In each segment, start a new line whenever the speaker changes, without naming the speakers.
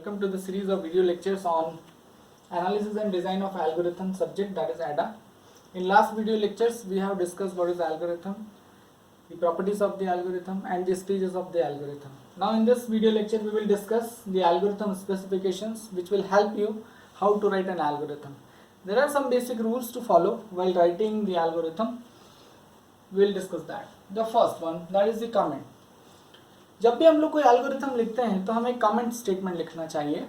Welcome to the series of video lectures on analysis and design of algorithm subject, that is ADA. In last video lectures we have discussed what is algorithm, the properties of the algorithm and the stages of the algorithm. Now in this video lecture we will discuss the algorithm specifications which will help you how to write an algorithm. There are some basic rules to follow while writing the algorithm. We will discuss that. The first one, that is the comment. जब भी हम लोग कोई algorithm लिखते हैं तो हमें comment statement लिखना चाहिए.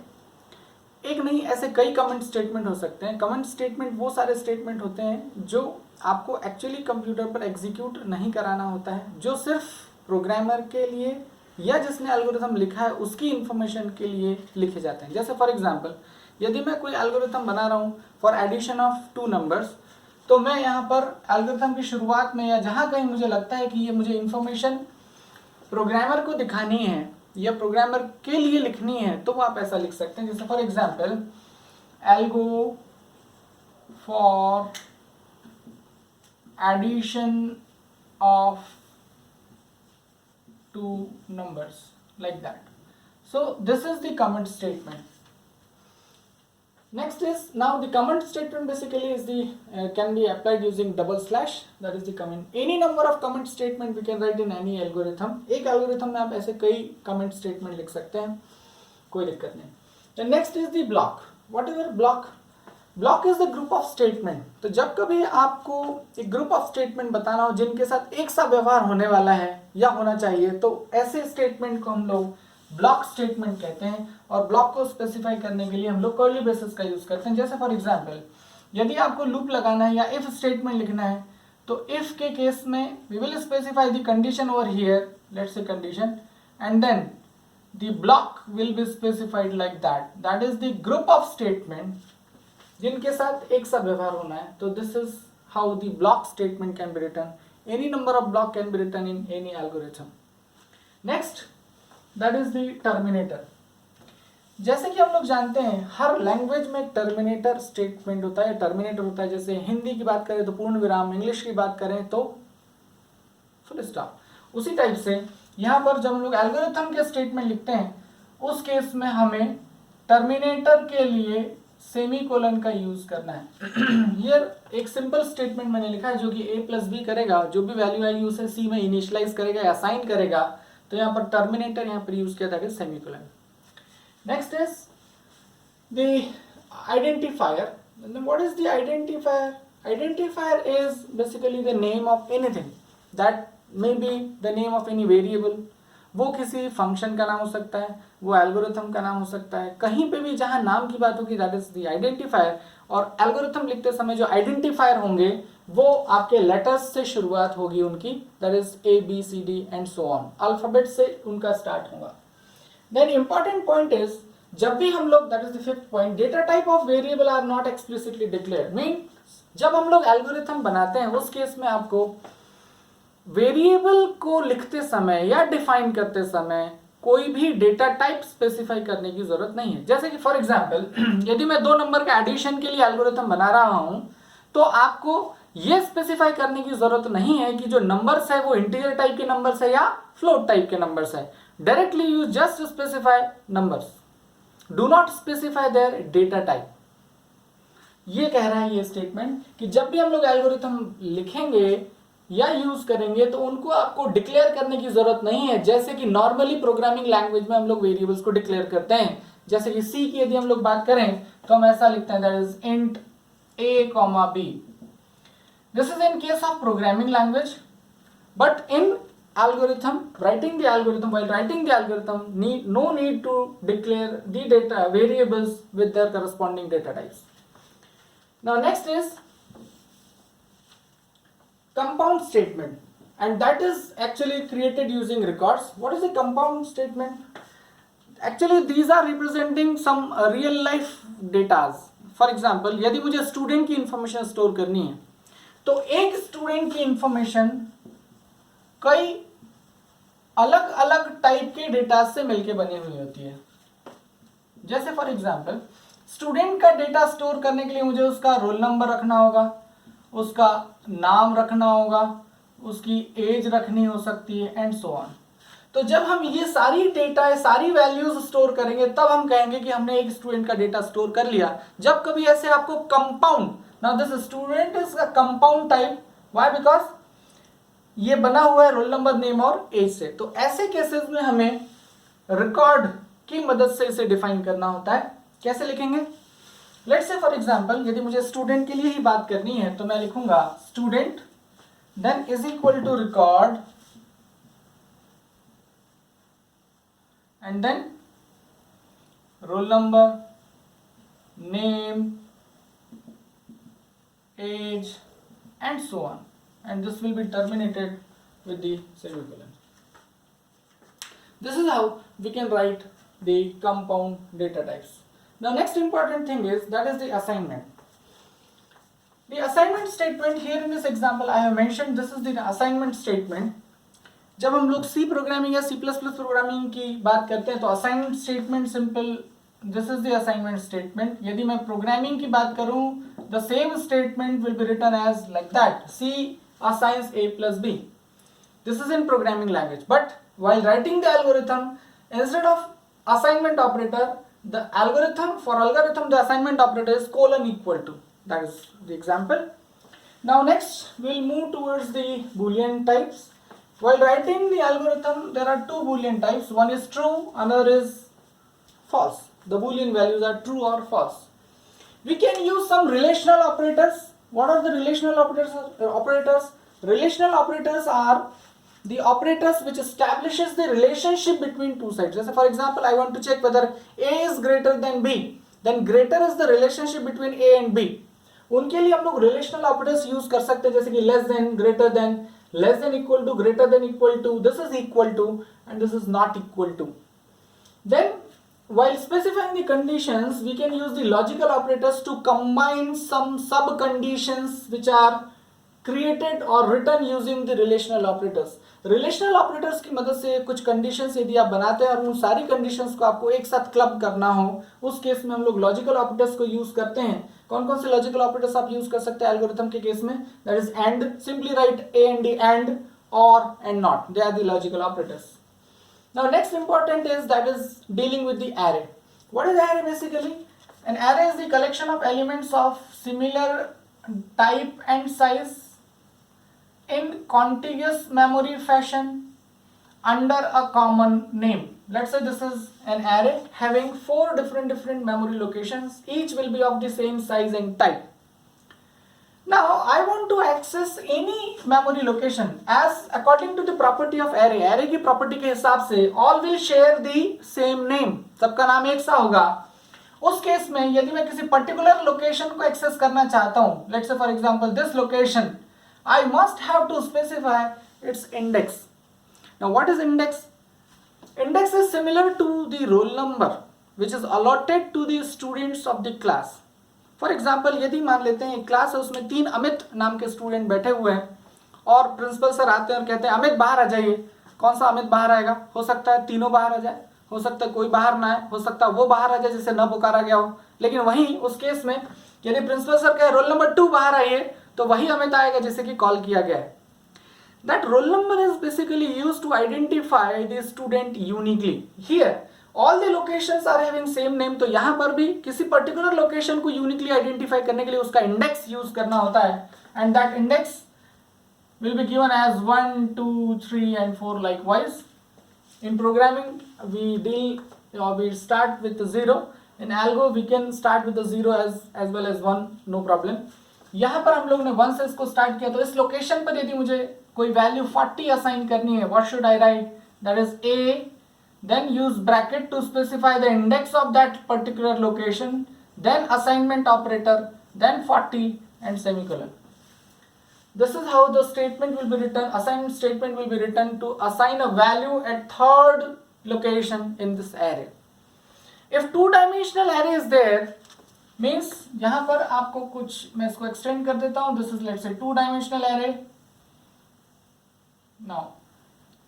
एक नहीं, ऐसे कई कमेंट स्टेटमेंट हो सकते हैं. कमेंट स्टेटमेंट वो सारे स्टेटमेंट होते हैं जो आपको एक्चुअली कंप्यूटर पर एग्जीक्यूट नहीं कराना होता है, जो सिर्फ प्रोग्रामर के लिए या जिसने एल्गोरिथम लिखा है उसकी इंफॉर्मेशन के लिए लिखे जाते हैं. जैसे फॉर एग्जांपल, यदि मैं कोई एल्गोरिथम बना रहा हूँ for addition of two numbers, तो मैं यहाँ पर एल्गोरिथम की शुरुआत में या जहाँ कहीं मुझे लगता है कि ये मुझे इंफॉर्मेशन प्रोग्रामर को दिखानी है या प्रोग्रामर के लिए लिखनी है, तो वो आप ऐसा लिख सकते हैं. जैसे for example, algo for addition of two numbers, like that. So this is the comment statement. Next is, now the comment statement basically is the can be applied using double slash, that is the comment. Any number of comment statement we can write in any algorithm. एक algorithm में आप ऐसे कई comment statement लिख सकते हैं, कोई दिक्कत नहीं. The next is the block. What is a block? Block is the group of statement. तो जब कभी आपको एक group of statement बताना हो जिनके साथ एक सा व्यवहार होने वाला है या होना चाहिए, तो ऐसे statement को हम लोग ब्लॉक स्टेटमेंट कहते हैं. और ब्लॉक को स्पेसिफाई करने के लिए हम लोग कर्ली ब्रेसेस का यूज करते हैं. जैसे फॉर एग्जांपल, यदि आपको लूप लगाना है या इफ स्टेटमेंट लिखना है, तो इफ के केस में we will specify the condition over here, let's say condition, and then the block will be specified like that. That is the group of statement जिनके साथ एक सा व्यवहार होना है. तो this is how the block statement can be written. Any number of block can be written in any algorithm. Next, that is the terminator. जैसे कि हम लोग जानते हैं हर लैंग्वेज में टर्मिनेटर स्टेटमेंट होता है, टर्मिनेटर होता है. जैसे हिंदी की बात करें तो पूर्ण विराम, इंग्लिश की बात करें तो फुल स्टॉप. उसी टाइप से यहाँ पर जब हम लोग एल्गोरिथम के स्टेटमेंट लिखते हैं उस केस में हमें टर्मिनेटर के लिए सेमीकोलन का यूज करना है. ये एक सिंपल स्टेटमेंट मैंने लिखा है जो कि a प्लस बी करेगा, जो भी वैल्यू आएगी उसे c में इनिशियलाइज करेगा या असाइन करेगा. तो यहाँ पर टर्मिनेटर यहाँ पर यूज किया था semicolon. Next is the identifier. What is the identifier? Identifier is basically the name of anything. That may be the name of any variable. वो किसी फंक्शन का नाम हो सकता है, वो एल्गोरिथम का नाम हो सकता है. कहीं पे भी जहां नाम की बात होगी दैट इज द आइडेंटिफायर. और एल्गोरिथम लिखते समय जो आइडेंटिफायर होंगे वो आपके लेटर्स से शुरुआत होगी उनकी, that is A B C D and so on. Alphabet से उनका स्टार्ट होगा. देन इंपॉर्टेंट पॉइंट इज, जब भी हम लोग, that is the fifth point, data type of variable are not explicitly declared. Mean जब हम लोग एल्गोरिथम बनाते हैं उस केस में आपको वेरिएबल को लिखते समय या डिफाइन करते समय कोई भी डेटा टाइप स्पेसिफाई करने की जरूरत नहीं है. जैसे कि फॉर एग्जांपल, यदि मैं दो नंबर के एडिशन के लिए एल्गोरिथम बना रहा हूं तो आपको यह स्पेसिफाई करने की जरूरत नहीं है कि जो नंबर्स है वो इंटीजर टाइप के नंबर्स है या फ्लोट टाइप के नंबर्स है. Directly you just specify numbers, do not specify there data type. ये कह रहा है ये स्टेटमेंट कि जब भी हम लोग एल्गोरिथम लिखेंगे या यूज करेंगे तो उनको आपको डिक्लेयर करने की जरूरत नहीं है, जैसे कि नॉर्मली प्रोग्रामिंग लैंग्वेज में हम लोग वेरिएबल्स को डिक्लेयर करते हैं. जैसे कि सी की यदि हम लोग बात करें तो हम ऐसा लिखते हैं, that is int a comma b. This is in case of programming language, but in algorithm, writing the algorithm, while writing the algorithm, no need to declare the data variables with their corresponding data types. Now next is compound statement, and that is actually created using records. What is a compound statement? Actually these are representing some real life datas. For example, यदि मुझे student की information store करनी है तो एक student की information कई अलग अलग टाइप के डेटा से मिलकर बनी हुई होती है. जैसे फॉर एग्जाम्पल, स्टूडेंट का डेटा स्टोर करने के लिए मुझे उसका रोल नंबर रखना होगा, उसका नाम रखना होगा, उसकी एज रखनी हो सकती है एंड सो ऑन. तो जब हम ये सारी डेटा है, सारी वैल्यूज स्टोर करेंगे तब हम कहेंगे कि हमने एक स्टूडेंट का डेटा स्टोर कर लिया। जब कभी ऐसे आपको compound, now this student is a compound type, why? Because ये बना हुआ है रोल नंबर, नेम और एज से। तो ऐसे केसेस में हमें रिकॉर्ड की मदद से इसे डिफाइन करना होता है। कैसे लिखेंगे? लेट्स से फॉर एग्जांपल यदि मुझे स्टूडेंट के लिए ही बात करनी है तो मैं लिखूंगा student then is equal to record and then roll number, name, age and so on, and this will be terminated with the semicolon. This is how we can write the compound data types. Now next important thing is that is the assignment. The assignment statement here in this example I have mentioned, this is the assignment statement. जब हम लोग सी programming या C plus plus programming की बात करते हैं तो assignment statement simple, this is the assignment statement. यदि मैं प्रोग्रामिंग की बात करूं, the same statement will be written as like that, C assigns A plus B. This is in programming language, but while writing the algorithm, instead of assignment operator, the algorithm, for algorithm the assignment operator is colon equal to, that is the example. Now next we'll move towards the Boolean types. While writing the algorithm, there are two Boolean types. One is true, another is false. The Boolean values are true or false. We can use some relational operators. What are the relational operators? Relational operators are the operators which establishes the relationship between two sides. Just for example, I want to check whether A is greater than B. Then greater is the relationship between A and B. उनके लिए हम लोग relational operators use कर सकते हैं, जैसे कि less than, greater than, less than equal to, greater than equal to, this is equal to and this is not equal to. Then while specifying the conditions, we can use the logical operators to combine some sub conditions which are created or written using the relational operators. Relational operators की मदद से कुछ conditions यदि आप बनाते हैं और उन सारी conditions को आपको एक साथ क्लब करना हो, उस केस में हम लोग logical operators को यूज करते हैं। कौन कौन से लॉजिकल ऑपरेटर्स आप यूज कर सकते हैं एल्गोरिथम के केस में? That is and, simply write A and D, and, or, and not, they are the logical operators. Now next important is that is dealing with the array. What is array basically? An array is the collection of elements of similar type and size in contiguous memory fashion under a common name. Let's say this is an array having 4 different memory locations. Each will be of the same size and type. Now I want to access any memory location as according to the property of array. Array की property के हिसाब से all will share the same name. सबका नाम एक सा होगा. उस केस में यदि मैं किसी particular location को access करना चाहता हूँ, let's say for example this location, I must have to specify its index. Now what is index? Index is similar to the roll number which is allotted to the students of the class. For example, यदि मान लेते हैं एक class है उसमें 3 अमित नाम के student बैठे हुए हैं और प्रिंसिपल सर आते हैं और कहते हैं अमित बाहर आ जाइए। कौन सा अमित बाहर आएगा? हो सकता है तीनों बाहर आ जाए, हो सकता है कोई बाहर ना आए, हो सकता है वो बाहर आ जाए जिसे न पुकारा गया हो। लेकिन वहीं उस केस में यदि प्रिंसिपल सर कहे रोल नंबर 2 बाहर आइए तो वही अमित आएगा जिसे कि कॉल किया गया है. That roll number is basically used to identify the student uniquely. Here all the locations are having same name, तो यहाँ पर भी किसी particular location को uniquely identify करने के लिए उसका index use करना होता है, and that index will be given as 1, 2, 3 and 4 likewise. In programming we start with the 0. In algo we can start with the 0 as well as 1, no problem. यहाँ पर हम लोग ने 1 से इसको स्टार्ट किया, तो इस लोकेशन पर यदि मुझे कोई वैल्यू 40 असाइन करनी है, what should I write? That is A, then use bracket to specify the index of that particular location, then assignment operator, then 40 and semicolon. This is how the statement will be written. Assignment statement will be written to assign a value at third location in this array. If two-dimensional array is there, means यहाँ पर आपको कुछ मैं इसको extend कर देता हूँ. This is let's say two-dimensional array. Now,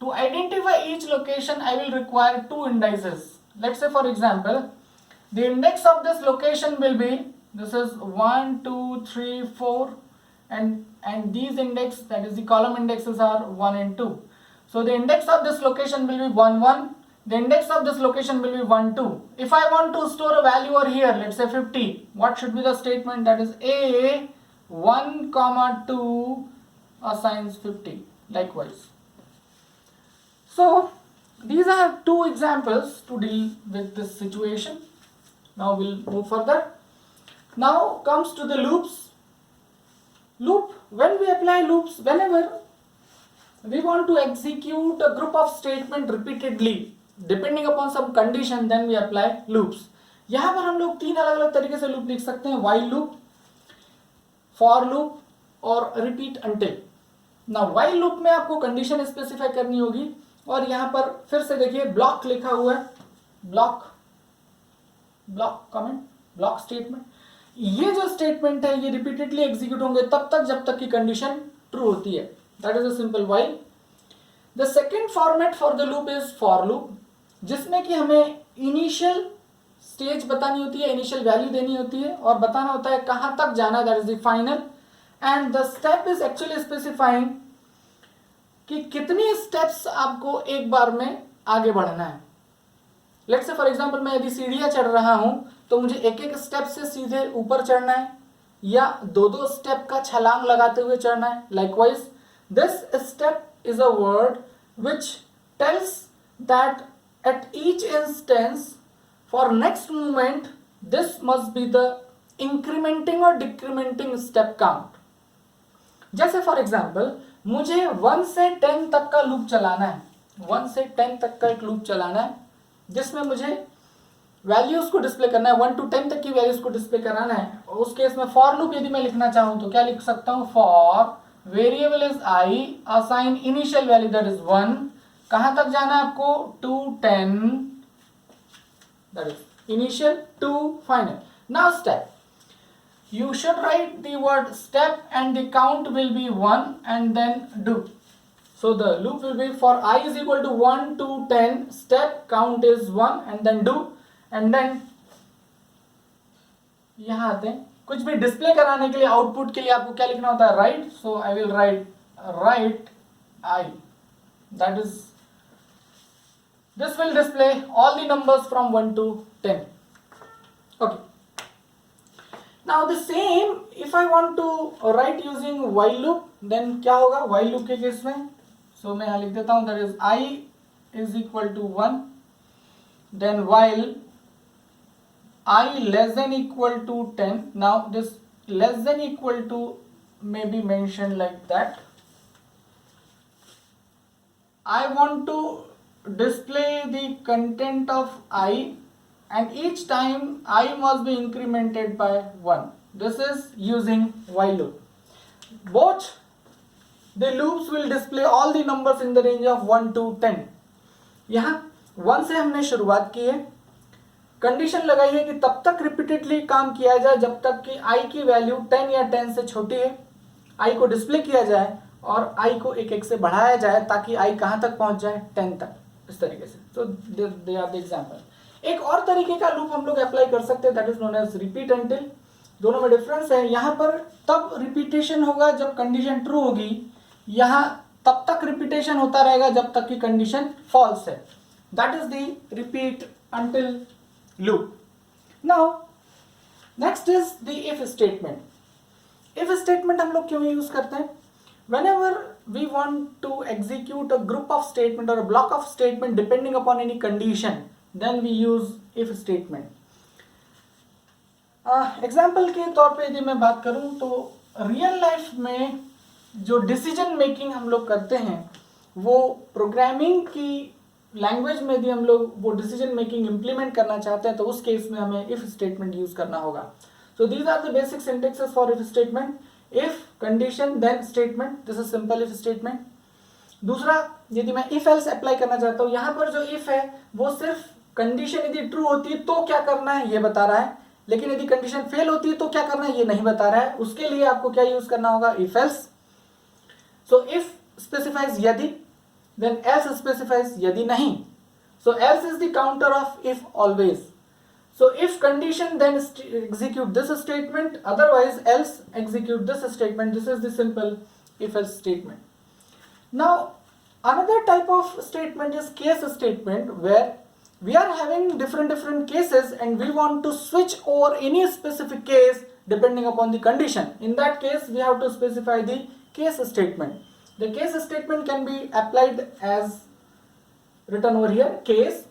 to identify each location, I will require 2 indices. Let's say for example, the index of this location will be, this is 1, 2, 3, 4. And these index, that is the column indexes, are 1 and 2. So the index of this location will be 1 1. The index of this location will be 1 2. If I want to store a value over here, let's say 50, what should be the statement? That is A 1 comma 2 assigns 50. Likewise. So these are two examples to deal with this situation. Now we'll move further. Now comes to the loops. Loop, when we apply loops, whenever we want to execute a group of statement repeatedly depending upon some condition, then we apply loops. यहाँ पर हम लोग तीन अलग अलग तरीके से loop लिख सकते हैं, while loop, for loop और repeat until. Now while loop में आपको कंडीशन स्पेसिफाई करनी होगी और यहाँ पर फिर से देखिए ब्लॉक लिखा हुआ है, ब्लॉक कमेंट, ब्लॉक स्टेटमेंट. ये जो स्टेटमेंट है ये रिपीटेडली एग्जीक्यूट होंगे तब तक जब तक की कंडीशन ट्रू होती है. That is a simple while. The second format for the loop is for loop, जिसमें कि हमें इनिशियल स्टेज बतानी होती है, इनिशियल वैल्यू देनी होती है और बताना होता है कहां तक जाना है, that is the final. And the step is actually specifying कि कितनी स्टेप्स आपको एक बार में आगे बढ़ना है. लेट्स से फॉर एग्जांपल मैं यदि सीढ़ियां चढ़ रहा हूं तो मुझे एक एक स्टेप से सीधे ऊपर चढ़ना है या दो दो स्टेप का छलांग लगाते हुए चढ़ना है. Likewise this step is a word which tells that at each instance for next movement this must be the incrementing or decrementing step count. जैसे फॉर एग्जाम्पल मुझे 1 से 10 तक का लूप चलाना है, 1 से 10 तक का एक लूप चलाना है जिसमें मुझे वैल्यूज को डिस्प्ले करना है, 1 to 10 तक की वैल्यूज को डिस्प्ले कराना है. उस केस में फॉर लूप यदि मैं लिखना चाहूं तो क्या लिख सकता हूं? For variable is I, assign initial value that is 1. कहां तक जाना है आपको? To 10, that is initial to final. Now step, you should write the word step and the count will be 1 and then do. So the loop will be for I is equal to 1 to 10, step count is 1 and then do. And then यहाँ आते हैं, कुछ भी display कराने के लिए, output के लिए आपको क्या लिखना होता है? Right. So I will write I, that is, this will display all the numbers from 1 to 10. Okay. Now the same if I want to write using while loop, then क्या होगा while loop के case में? So मैं यहाँ लिख देता हूँ, that is I is equal to 1, then while I less than equal to 10. Now this less than equal to may be mentioned like that. I want to display the content of I and each time I must be incremented by 1. This is using while loop. Both the loops will display all the numbers in the range of 1 to 10. यहाँ 1 से हमने शुरुआत की है, condition लगाई है कि तब तक रिपीटेडली काम किया जाए जब तक कि I की वैल्यू 10 या 10 से छोटी है, I को डिस्प्ले किया जाए और I को एक एक से बढ़ाया जाए ताकि I कहाँ तक पहुँच जाए? 10 तक, इस तरीके से. So they are the example. एक और तरीके का लूप हम लोग अप्लाई कर सकते हैं, that is known as repeat until. दोनों में डिफरेंस है, यहाँ पर तब रिपीटेशन होगा जब कंडीशन ट्रू होगी, यहाँ तब तक रिपीटेशन होता रहेगा जब तक की कंडीशन फॉल्स है. That is the repeat until loop. Now next is the if statement. If statement हम लोग क्यों यूज करते हैं? whenever we want to execute a group of statement or a block of statement depending upon any condition, then we use if statement. Example के तौर पे यदि मैं बात करूं तो रियल लाइफ में जो डिसीजन मेकिंग हम लोग करते हैं वो प्रोग्रामिंग की लैंग्वेज में यदि हम लोग वो डिसीजन मेकिंग इम्प्लीमेंट करना चाहते हैं तो उस केस में हमें इफ स्टेटमेंट यूज करना होगा. So these are the basic syntaxes for if statement. If condition then statement, this is simple if statement. दूसरा, यदि मैं इफ एल्स अप्लाई करना चाहता हूँ, यहाँ पर जो इफ है वो सिर्फ कंडीशन यदि ट्रू होती है तो क्या करना है ये बता रहा है, लेकिन यदि कंडीशन फेल होती है तो क्या करना है ये नहीं बता रहा है. उसके लिए आपको क्या यूज करना होगा? If else. So if specifies यदि, देन एल्स स्पेसिफाइज यदि नहीं. So else is the counter of if always. So if condition then execute this statement, otherwise else execute this statement. This is the simple if else statement. Now Another type of statement is case statement, where we are having different cases and we want to switch over any specific case depending upon the condition. In that case, we have to specify the case statement. The case statement can be applied as written over here, case,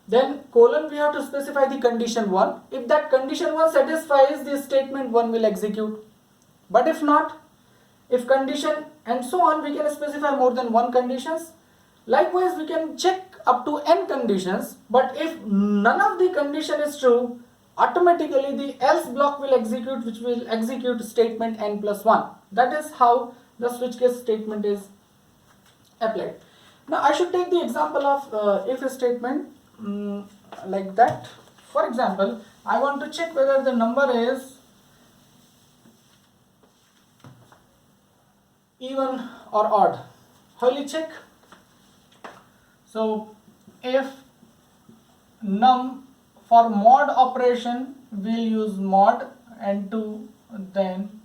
then colon, we have to specify the condition 1. If that condition 1 satisfies, the statement 1 will execute. But if not, if condition and so on, we can specify more than one conditions. Likewise, we can check up to n conditions, but if none of the condition is true, automatically the else block will execute, which will execute statement n plus 1. That is how the switch case statement is applied. Now I should take the example of if statement like that. For example, I want to check whether the number is even or odd. How will you check? So if num for mod operation, we'll use mod and 2 then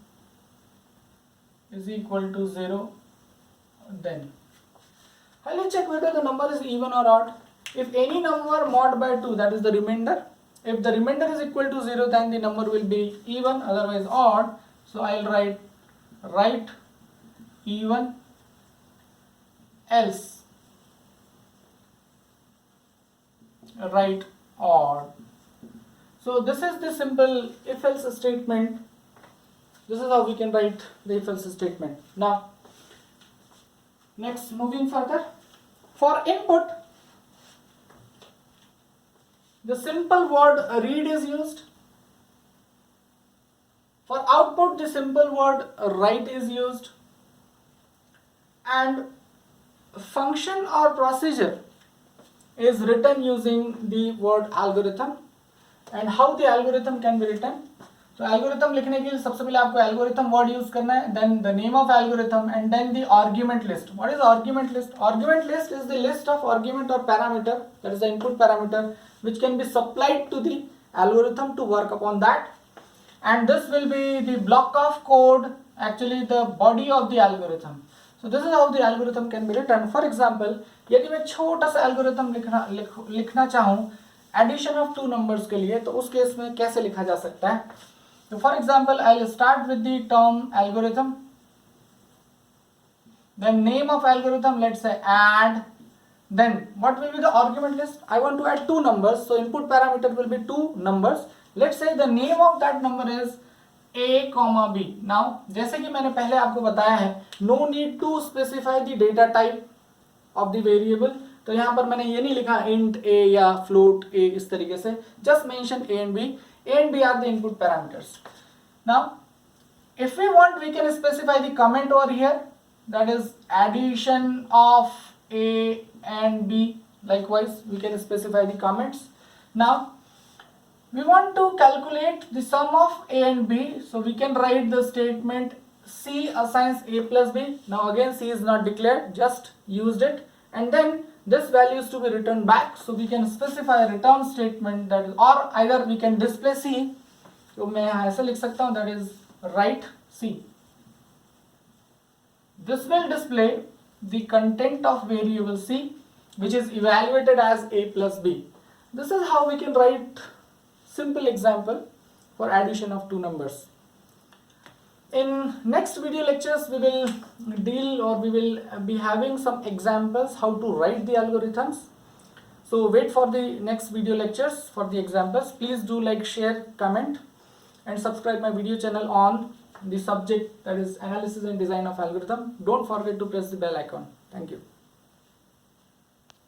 is equal to 0, then how will you check whether the number is even or odd? If any number mod by 2, that is the remainder, if the remainder is equal to 0, then the number will be even, otherwise odd. So I'll write even, else write odd. So this is the simple if else statement. This is how we can write the if else statement. Now next, moving further, for input the simple word read is used. For output the simple word write is used. And function or procedure is written using the word algorithm. And how the algorithm can be written? So algorithm लिखने के लिए सबसे पहले आपको algorithm word use करना है, then the name of algorithm, and then the argument list. What is argument list? Argument list is the list of argument or parameter, that is the input parameter, which can be supplied to the algorithm to work upon that. And this will be the block of code, actually the body of the algorithm. So this is how the algorithm can be written. For example, यदि मैं छोटा सा algorithm लिखना चाहूँ addition of two numbers के लिए, तो उस केस में कैसे लिखा जा सकता है? So for example, I'll start with the term algorithm. Then name of algorithm, let's say add. Then what will be the argument list? I want to add two numbers, so input parameter will be two numbers. Let's say the name of that number is a comma b. Now जैसे कि मैंने पहले आपको बताया है, no need to specify the data type of the variable. तो यहाँ पर मैंने ये नहीं लिखा int a या float a इस तरीके से, just mention a and b. A and b are the input parameters. Now if we want, we can specify the comment over here, that is addition of a and b. Likewise we can specify the comments. Now we want to calculate the sum of a and b, so we can write the statement c assigns a plus b. Now again c is not declared, just used it, and then this value is to be returned back, so we can specify a return statement, that is, or either we can display c. तो मैं यहाँ ऐसे लिख सकता हूँ, that is write c. This will display the content of variable c, which is evaluated as a plus b. This is how we can write simple example for addition of two numbers. In next video lectures, we will deal, or we will be having some examples how to write the algorithms. So wait for the next video lectures for the examples. Please do like, share, comment, and subscribe my video channel on the subject, that is analysis and design of algorithm. Don't forget to press the bell icon. Thank you.